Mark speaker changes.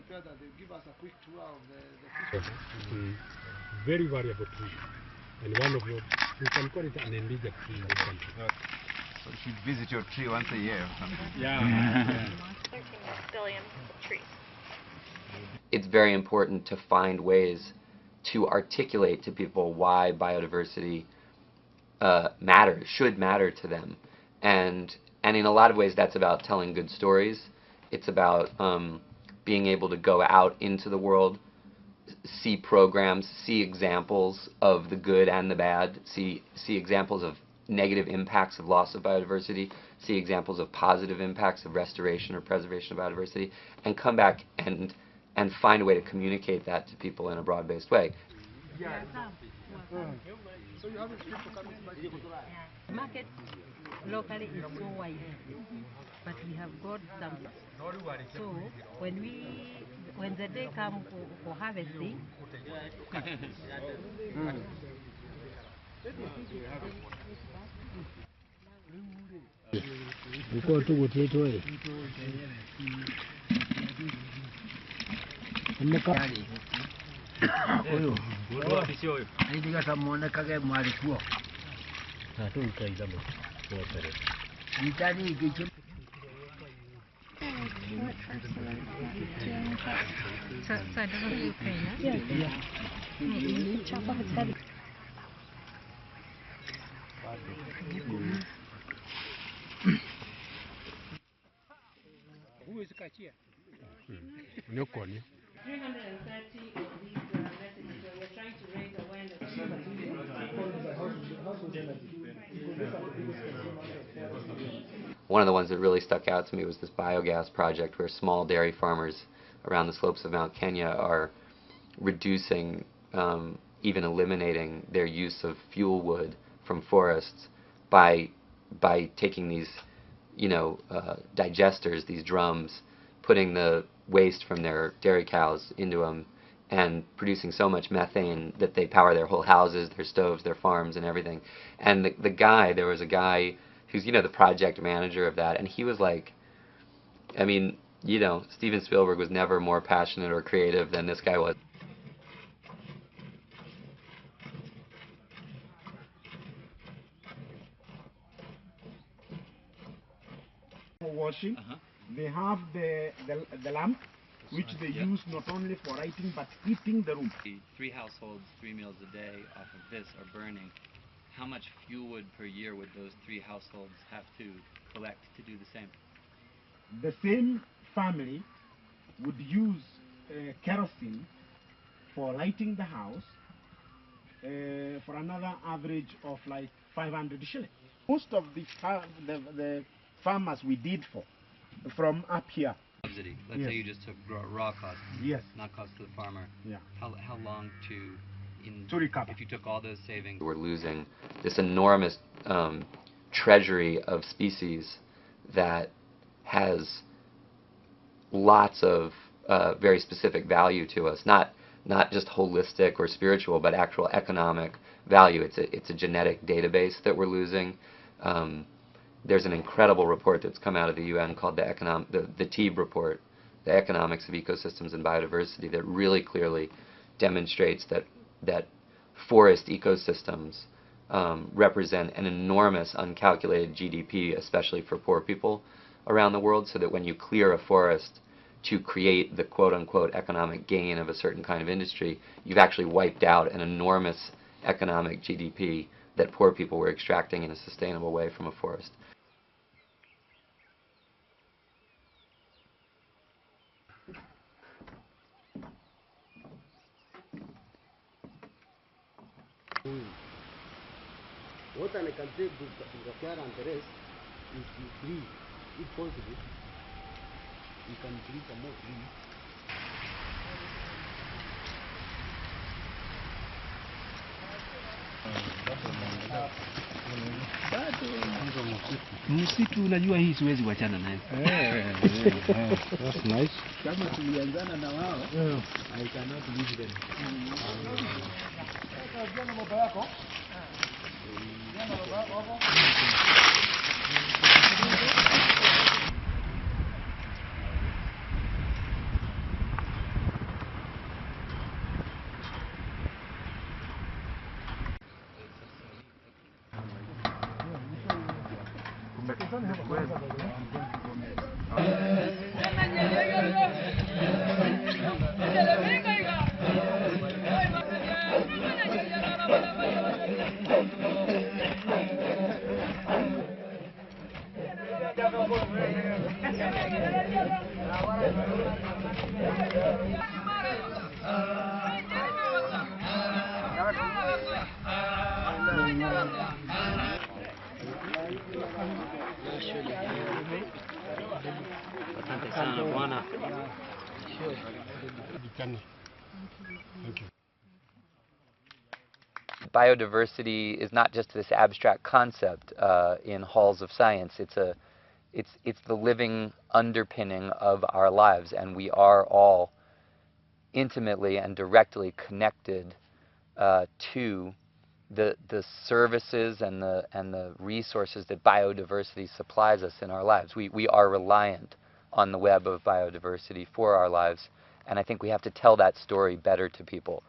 Speaker 1: further, they'll give us a quick tour of the fish.
Speaker 2: Very variable tree. And one of your, you can call it an endangered tree in this country.
Speaker 3: So you should visit your tree once a year or something.
Speaker 2: Yeah.
Speaker 4: 13 billion trees.
Speaker 5: It's very important to find ways to articulate to people why biodiversity matters, should matter to them. And in a lot of ways that's about telling good stories. It's about being able to go out into the world, see programs, see examples of the good and the bad, see examples of negative impacts of loss of biodiversity, see examples of positive impacts of restoration or preservation of biodiversity, and come back and find a way to communicate that to people in a broad-based way.
Speaker 1: So you have people coming back.
Speaker 6: Market locally is so wide, but we have got some. So when the day comes for harvesting,
Speaker 2: Who is Kachia? No corny.
Speaker 6: 330 of these messages, so we're trying to raise awareness.
Speaker 5: One of the ones that really stuck out to me was this biogas project where small dairy farmers around the slopes of Mount Kenya are reducing, even eliminating their use of fuel wood from forests by taking these, digesters, these drums, putting the waste from their dairy cows into them and producing so much methane that they power their whole houses, their stoves, their farms, and everything. And there was a guy who's, the project manager of that, and he was like, Steven Spielberg was never more passionate or creative than this guy was.
Speaker 7: Washing, they have the lamp, which they use not only for lighting but heating the room.
Speaker 8: 3 households, 3 meals a day off of this are burning. How much fuel wood per year would those 3 households have to collect to do the same?
Speaker 7: The same family would use kerosene for lighting the house for another average of like 500 shillings. Most of the farmers we did from up here.
Speaker 8: Subsidy. Let's say you just took raw costs.
Speaker 7: Yes.
Speaker 8: Not cost to the farmer.
Speaker 7: Yeah.
Speaker 8: How long
Speaker 7: to recover?
Speaker 8: If you took all those savings?
Speaker 5: We're losing this enormous treasury of species that has lots of very specific value to us. Not just holistic or spiritual, but actual economic value. It's a genetic database that we're losing. There's an incredible report that's come out of the UN called the TEEB report, the Economics of Ecosystems and Biodiversity, that really clearly demonstrates that forest ecosystems represent an enormous uncalculated GDP, especially for poor people around the world, so that when you clear a forest to create the quote-unquote economic gain of a certain kind of industry, you've actually wiped out an enormous economic GDP that poor people were extracting in a sustainable way from a forest.
Speaker 1: What I can say to Gakiara and the rest is to breathe. If possible, you can breathe some more trees.
Speaker 8: Msitu unajua hii siwezi wachana naye.
Speaker 2: That's nice.
Speaker 1: Kama tulianzana na wao, I cannot leave them. Baba yako? Asante sana bwana.
Speaker 2: Thank you.
Speaker 5: Biodiversity is not just this abstract concept in halls of science. It's the living underpinning of our lives, and we are all intimately and directly connected to the services and the resources that biodiversity supplies us in our lives. We are reliant on the web of biodiversity for our lives, and I think we have to tell that story better to people.